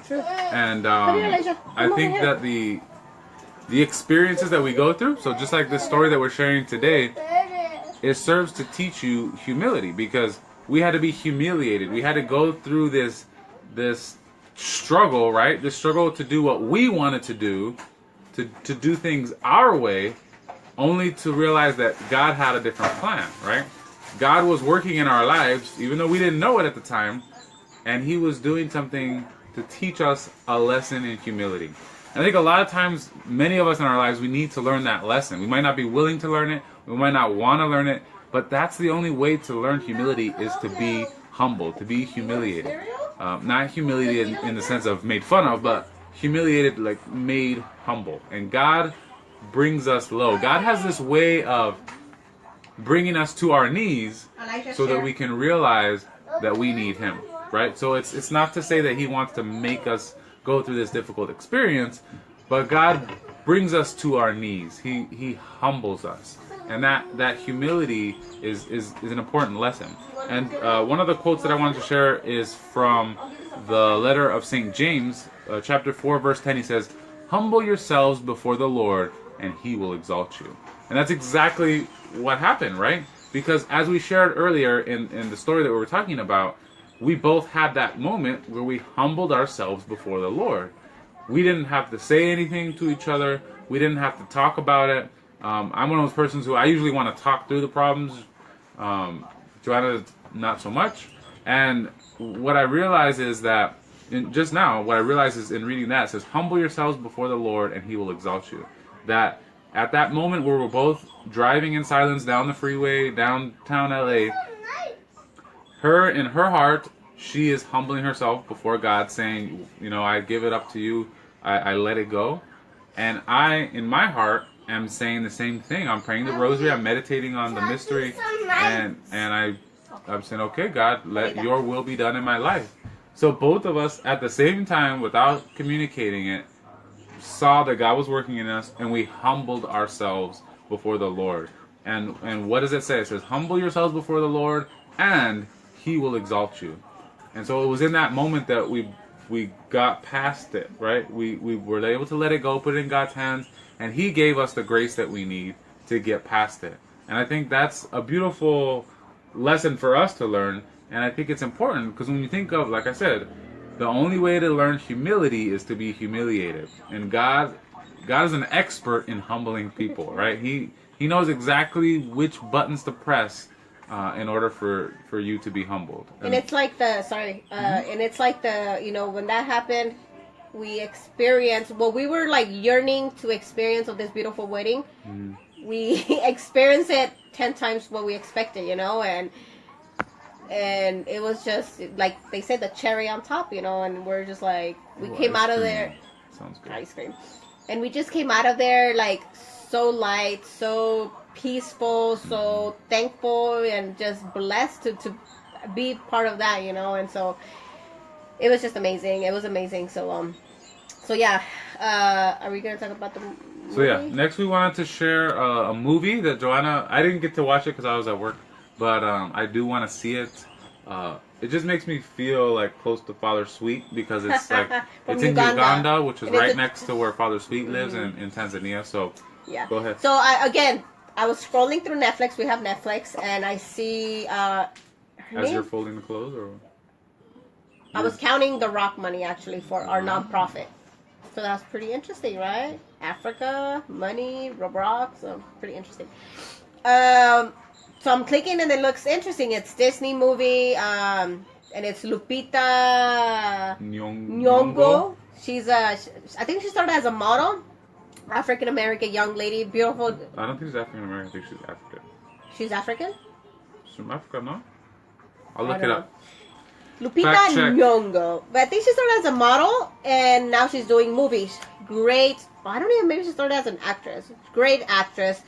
True. And I think that the experiences that we go through, so just like this story that we're sharing today, it serves to teach you humility, because we had to be humiliated. We had to go through this struggle, right? This struggle to do what we wanted to do things our way, only to realize that God had a different plan, right? God was working in our lives, even though we didn't know it at the time, and he was doing something to teach us a lesson in humility. And I think a lot of times, many of us in our lives, we need to learn that lesson. We might not be willing to learn it, we might not want to learn it, but that's the only way to learn humility, is to be humble, to be humiliated. not humiliated in the sense of made fun of, but humiliated, like made humble. And God brings us low. God has this way of bringing us to our knees so that we can realize that we need Him, right? So it's not to say that He wants to make us go through this difficult experience, but God brings us to our knees. He humbles us, and that humility is an important lesson. And one of the quotes that I wanted to share is from the letter of St. James, chapter 4, verse 10. He says, "Humble yourselves before the Lord, and He will exalt you." And that's exactly what happened, right? Because as we shared earlier in the story that we were talking about, we both had that moment where we humbled ourselves before the Lord. We didn't have to say anything to each other. We didn't have to talk about it. I'm one of those persons who I usually want to talk through the problems. Joanna, not so much. And what I realize is that, just now, what I realize is in reading that, it says, "Humble yourselves before the Lord, and He will exalt you." That at that moment where we're both driving in silence down the freeway, downtown LA, her in her heart, she is humbling herself before God, saying, I give it up to you. I let it go. And I, in my heart, am saying the same thing. I'm praying the rosary. I'm meditating on the mystery. And I'm saying, okay, God, let your will be done in my life. So both of us, at the same time, without communicating it, saw that God was working in us, and we humbled ourselves before the Lord. And what does it say? It says, "Humble yourselves before the Lord, and He will exalt you." And so it was in that moment that we got past it, right? We were able to let it go, put it in God's hands, and He gave us the grace that we need to get past it. And I think that's a beautiful lesson for us to learn. And I think it's important because when you think of, like I said, the only way to learn humility is to be humiliated. And God is an expert in humbling people, right? He knows exactly which buttons to press in order for you to be humbled. And it's like and it's like when that happened, we experienced what we were like yearning to experience of this beautiful wedding. We experienced it 10 times what we expected, and it was just like they said, the cherry on top, and we're just like, we came out of there. Sounds good. Ice cream. And we just came out of there like so light, so peaceful, so thankful, and just blessed to be part of that, and so it was just amazing. It was amazing. So yeah, are we gonna talk about the movie? So yeah, next we wanted to share a movie that Joanna, I didn't get to watch it because I was at work, but I do want to see it. It just makes me feel like close to Father Sweet because it's like it's in Uganda, which is right next to where Father Sweet lives in Tanzania. So yeah, go ahead. So I was scrolling through Netflix. We have Netflix, and I see her As name? you're folding the clothes, or I was counting the rock money actually for our nonprofit. So that's pretty interesting, right? Africa, money, rocks, so pretty interesting. So I'm clicking and it looks interesting. It's Disney movie, and it's Lupita Nyong'o. She's I think she started as a model, African American young lady, beautiful. I don't think she's African American. I think she's African. She's African? She's from Africa, no? I'll look it up. Lupita Nyong'o. But I think she started as a model, and now she's doing movies. Great. I don't even, maybe she started as an actress. Great actress.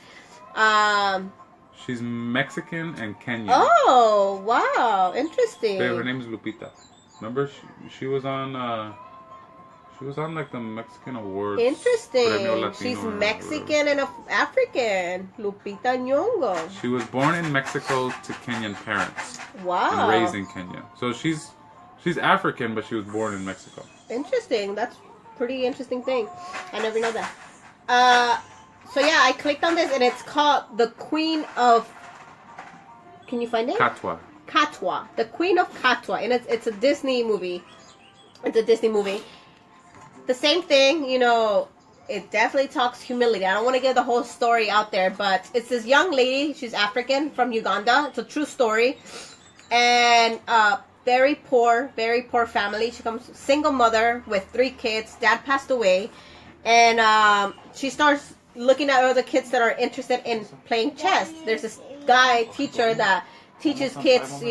She's Mexican and Kenyan. Oh, wow. Interesting. Her name is Lupita. Remember, she was on like the Mexican Awards. Interesting. She's Mexican and African. Lupita Nyong'o. She was born in Mexico to Kenyan parents. Wow. And raised in Kenya. So she's African, but she was born in Mexico. Interesting. That's a pretty interesting thing. I never know that. So yeah, I clicked on this and it's called The Queen of... Can you find it? Katwaa. Katwaa. The Queen of Katwaa. And it's a Disney movie. It's a Disney movie. The same thing, it definitely talks humility. I don't want to get the whole story out there, but it's this young lady. She's African from Uganda. It's a true story. And very poor family. She comes single mother with 3 kids. Dad passed away. And she starts looking at other kids that are interested in playing chess. There's this guy, teacher, that teaches kids,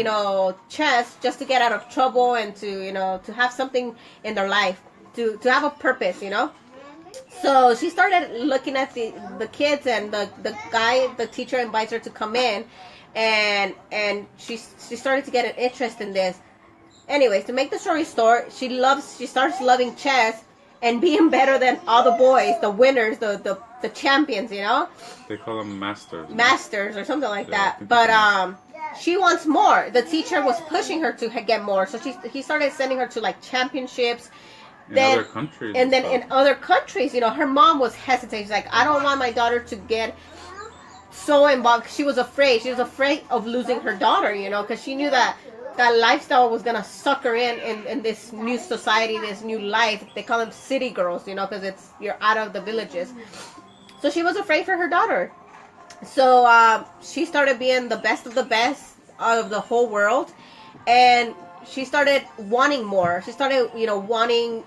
chess just to get out of trouble and to have something in their life, to have a purpose, So she started looking at the kids, and the teacher invites her to come in, and she started to get an interest in this. Anyways, to make the story short, she starts loving chess and being better than all the boys, the winners, the champions, They call them masters. Masters or something like that. But she wants more. The teacher was pushing her to get more, so he started sending her to like championships. In other countries. And then in other countries, her mom was hesitant. She's like, I don't want my daughter to get so involved. She was afraid. She was afraid of losing her daughter, because she knew that lifestyle was going to suck her in this new society, this new life. They call them city girls, because you're out of the villages. So she was afraid for her daughter. So she started being the best of the best out of the whole world. And she started wanting more. She started, wanting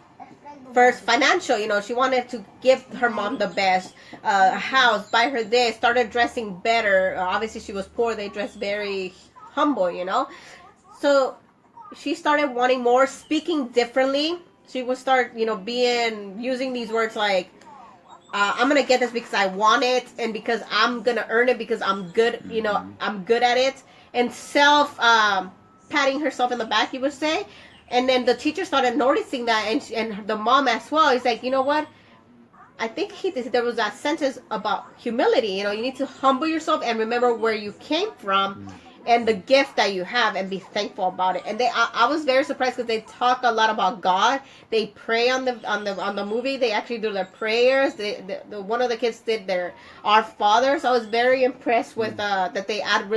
first financial. She wanted to give her mom the best, a house, buy her this, started dressing better. Obviously, she was poor. They dressed very humble, So she started wanting more, speaking differently. She would start, using these words like, I'm going to get this because I want it and because I'm going to earn it because I'm good, I'm good at it. And patting herself in the back, you would say. And then the teacher started noticing that, and the mom as well. He's like, you know what? I think there was that sentence about humility. You need to humble yourself and remember where you came from and the gift that you have, and be thankful about it. And I was very surprised because they talk a lot about God. They pray on the movie. They actually do their prayers. One of the kids did their Our Father. So I was very impressed with that they add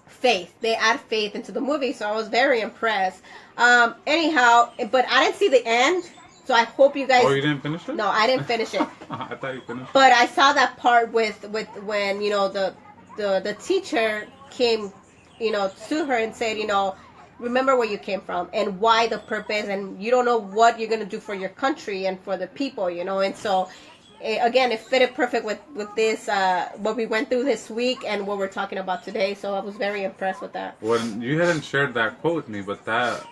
faith. They add faith into the movie, so I was very impressed. Anyhow, but I didn't see the end, so I hope you guys. Oh, you didn't finish it? No, I didn't finish it. I thought you finished. But I saw that part with when the teacher came, to her and said, remember where you came from and why the purpose, and you don't know what you're gonna do for your country and for the people, and so. Again, it fitted perfect with this, what we went through this week and what we're talking about today. So I was very impressed with that. Well, you hadn't shared that quote with me, but that,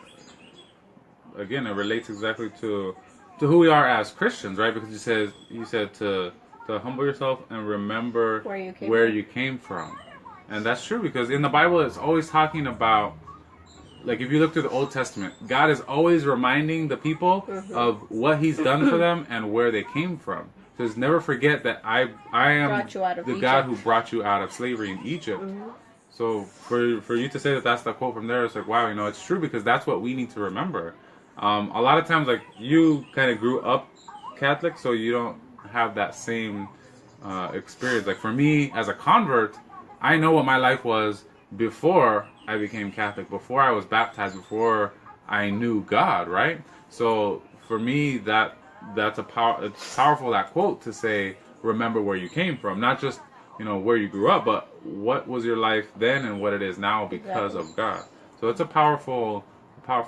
again, it relates exactly to who we are as Christians, right? Because you said to humble yourself and remember where you came from. And that's true, because in the Bible, it's always talking about, like, if you look through the Old Testament, God is always reminding the people of what He's done for them and where they came from. Says, never forget that I am the God who brought you out of slavery in Egypt. So for you to say that that's the quote from there, it's like, wow, it's true, because that's what we need to remember. A lot of times, like, you kind of grew up Catholic, so you don't have that same experience. Like, for me, as a convert, I know what my life was before I became Catholic, before I was baptized, before I knew God, right? So for me, it's powerful, that quote, to say, remember where you came from, not just where you grew up, but what was your life then and what it is now because of God. So it's a powerful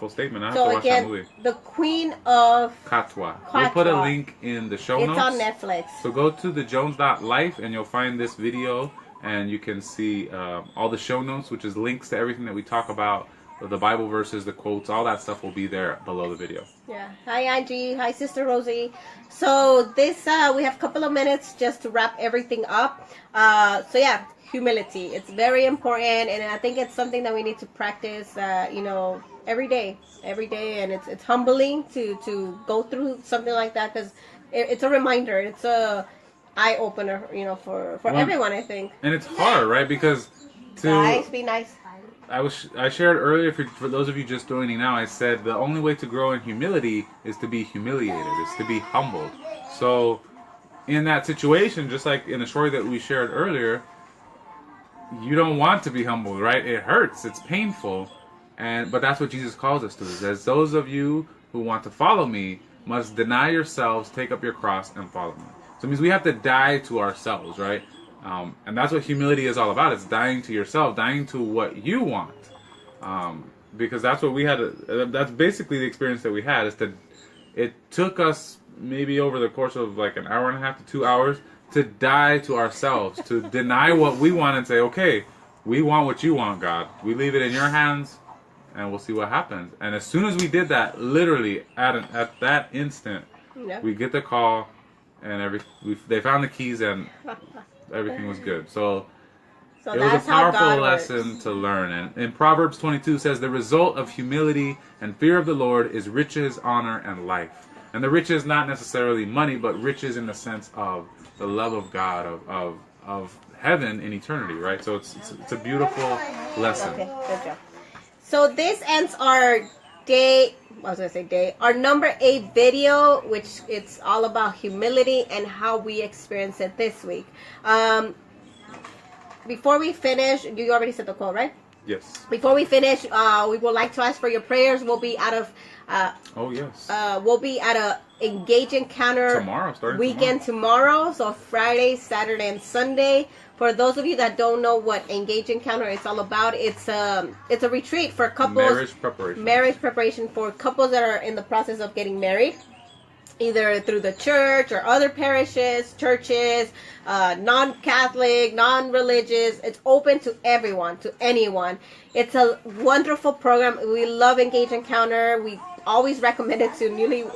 statement. I have to watch that movie. The Queen of Katwaa. We'll put a link in the show notes. It's on Netflix. So go to thejones.life and you'll find this video, and you can see all the show notes, which is links to everything that we talk about. The Bible verses, the quotes, all that stuff will be there below the video. Yeah. Hi, Angie. Hi, Sister Rosie. So this, we have a couple of minutes just to wrap everything up. So yeah, humility. It's very important, and I think it's something that we need to practice, every day. And it's humbling to go through something like that, because it's a reminder. It's a eye opener, for everyone, I think. And it's hard, right? Because Guys, be nice. I shared earlier, for those of you just joining now, I said the only way to grow in humility is to be humiliated, is to be humbled. So in that situation, just like in the story that we shared earlier, you don't want to be humbled, right? It hurts, it's painful, but that's what Jesus calls us to. He says, those of you who want to follow me must deny yourselves, take up your cross, and follow me. So it means we have to die to ourselves, right? And that's what humility is all about. It's dying to yourself, dying to what you want. Because that's what we had. That's basically the experience that we had. It took us maybe over the course of like an hour and a half to 2 hours to die to ourselves, to deny what we want and say, okay, we want what you want, God. We leave it in your hands, and we'll see what happens. And as soon as we did that, literally at that instant, we get the call, and they found the keys, and everything was good. So it was a powerful lesson to learn. And in Proverbs 22 says, the result of humility and fear of the Lord is riches, honor, and life. And the riches not necessarily money, but riches in the sense of the love of God, of heaven in eternity, right? So it's a beautiful lesson. Okay, good job. So this ends our our number 8 video, which it's all about humility and how we experience it this week. Before we finish, you already said the quote, right? Yes. Before we finish, we would like to ask for your prayers. We'll be out of we'll be at a Engage Encounter weekend tomorrow. So Friday, Saturday, and Sunday. For those of you that don't know what Engage Encounter is all about, it's a retreat for couples. Marriage preparation for couples that are in the process of getting married, either through the church or other parishes, churches, non-Catholic, non-religious. It's open to everyone, to anyone. It's a wonderful program. We love Engage Encounter. We always recommend it to newlywed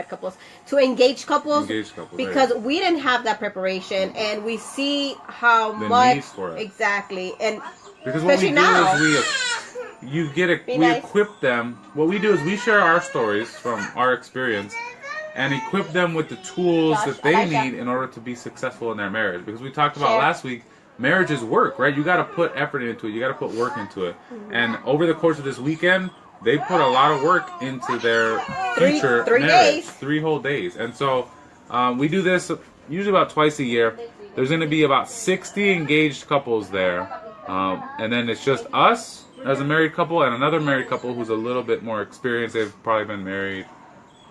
couples, to engaged couples, because we didn't have that preparation, and we see how much need for it. Exactly, and because especially now. We equip them. What we do is we share our stories from our experience and equip them with the tools that they need in order to be successful in their marriage. Because we talked about last week, marriage is work, right? You got to put effort into it. You got to put work into it. And over the course of this weekend, they put a lot of work into their future marriage. 3 whole days. And so we do this usually about twice a year. There's going to be about 60 engaged couples there. And then it's just us as a married couple and another married couple who's a little bit more experienced. They've probably been married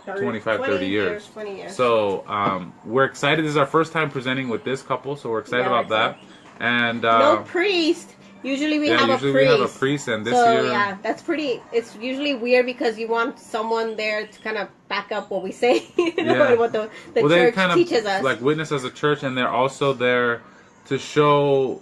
25, 30 years. 20 years. So we're excited. This is our first time presenting with this couple, so we're excited about that. And no priest. Usually we have a priest. And this year... yeah, that's pretty... It's usually weird because you want someone there to kind of back up what we say. What the church teaches us. Like witness as a church, and they're also there to show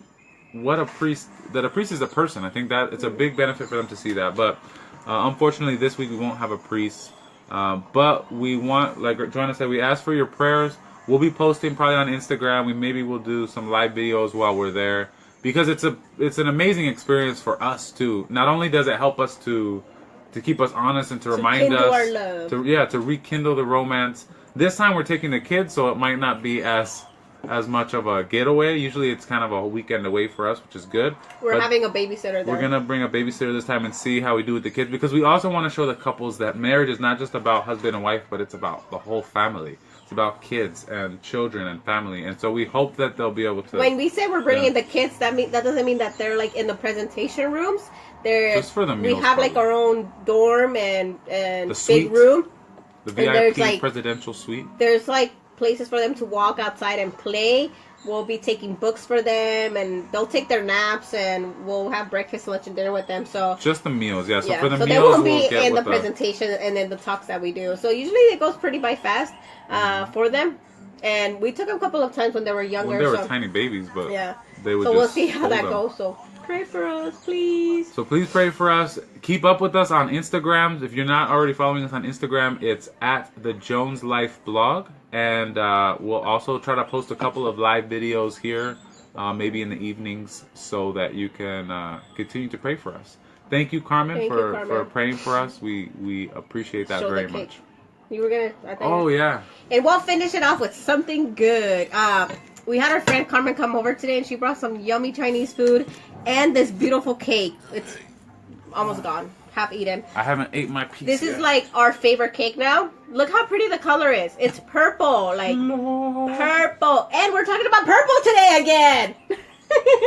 what a priest is a person. I think that it's a big benefit for them to see that. But unfortunately, this week we won't have a priest. But we want, like Joanna said, we ask for your prayers. We'll be posting probably on Instagram. Maybe we'll do some live videos while we're there, because it's an amazing experience for us too. Not only does it help us to keep us honest and to remind us our love. to rekindle the romance. This time we're taking the kids, so it might not be as much of a getaway. Usually it's kind of a weekend away for us, which is good. We're having a babysitter there. We're going to bring a babysitter this time and see how we do with the kids, because we also want to show the couples that marriage is not just about husband and wife, but it's about the whole family. It's about kids and children and family. And so we hope that they'll be able to... When we say we're bringing the kids, that doesn't mean that they're like in the presentation rooms. They're just for the meals, we have like our own dorm and the big room. The VIP presidential suite. There's like places for them to walk outside and play. We'll be taking books for them, and they'll take their naps, and we'll have breakfast, lunch, and dinner with them. So just the meals, yeah. So for the so meals, they won't be in the presentation and then the talks that we do. So usually it goes pretty by fast for them. And we took them a couple of times when they were younger. When they were tiny babies, but they would. So we'll see how that goes. So pray for us, please. So please pray for us. Keep up with us on Instagram. If you're not already following us on Instagram, it's at the Jones Life blog. And we'll also try to post a couple of live videos here, maybe in the evenings, so that you can continue to pray for us. Thank you, Carmen, for praying for us. We appreciate that very much. You were gonna. Yeah. And we'll finish it off with something good. We had our friend Carmen come over today, and she brought some yummy Chinese food and this beautiful cake. It's almost gone. Half eaten. I haven't ate my piece This is like our favorite cake now. Look how pretty the color is. It's purple, like purple. And we're talking about purple today again.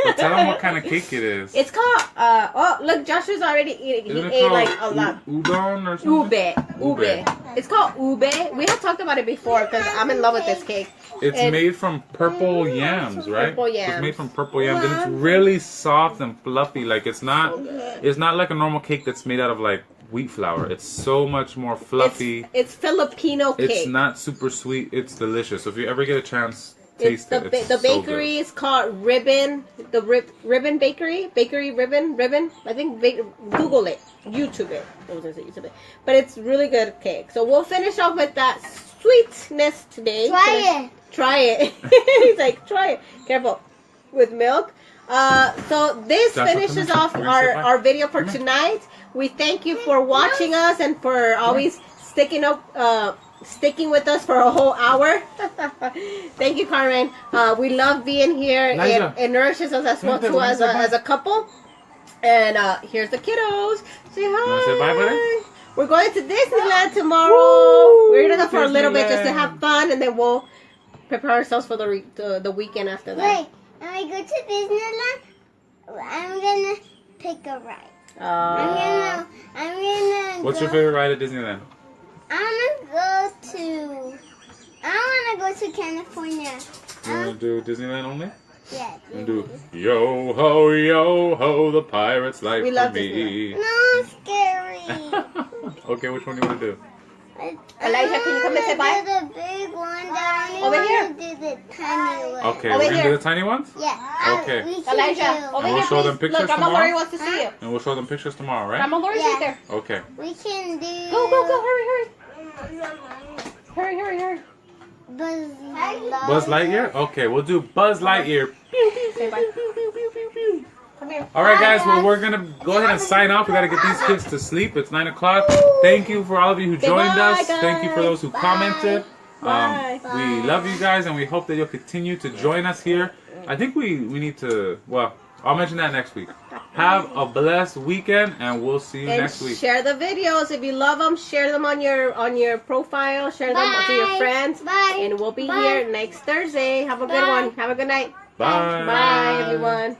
Well, tell them what kind of cake it is. It's called, look, Josh is already eating. He ate like a lot. Udon or something? Ube. It's called ube. We have talked about it before because I'm in love with this cake. It's made from purple yams, right? Purple yams. It's made from purple yams, and it's really soft and fluffy. Like it's not like a normal cake that's made out of like wheat flour. It's so much more fluffy. It's Filipino cake. It's not super sweet. It's delicious. So if you ever get a chance taste the it. It's the so bakery is called Ribbon. The Ribbon Bakery. Bakery Ribbon. I think Google it. YouTube it. I was gonna say YouTube it. But it's really good cake. So we'll finish off with that sweetness today. Try it. He's like, try it. Careful. With milk. So this finishes off our video for tonight. We thank you for watching us and for always sticking with us for a whole hour. Thank you, Carmen. We love being here. It nourishes us as well too as a couple. And here's the kiddos. Say hi. You want to say bye, buddy? We're going to Disneyland tomorrow. Woo! We're gonna go for a little bit just to have fun, and then we'll prepare ourselves for the weekend after that. Wait, when I go to Disneyland, I'm gonna pick a ride. I'm gonna. What's your favorite ride at Disneyland? I wanna go to California. You wanna do Disneyland only? Yeah. And do yo ho, the pirate's life We love for me. No, it's scary. Okay, which one do you want to do? Elijah, can you come and say bye? Do the big one. Over here. Do the tiny one. Okay, Over we're gonna here. do the tiny ones? Yeah. Okay. We can Elijah, do. over And we'll here, show please. them pictures Look, Grandma tomorrow? Lori wants to see you. And we'll show them pictures tomorrow, right? Grandma Lori's Yeah. right there. Okay. We can do. Go, hurry. Buzz Lightyear? Okay, we'll do Buzz Lightyear. Say bye. Come here. All right, guys. Well, we're gonna go ahead and sign off. We gotta get these kids to sleep. It's 9 o'clock. Thank you for all of you who joined bye, us. Thank you for those who commented. Bye. We love you guys, and we hope that you'll continue to join us here. I think we need to. Well, I'll mention that next week. Have a blessed weekend, and we'll see you next week. Share the videos if you love them. Share them on your profile. Share them to your friends. Bye. And we'll be here next Thursday. Have a good one. Have a good night. Bye. Bye, everyone.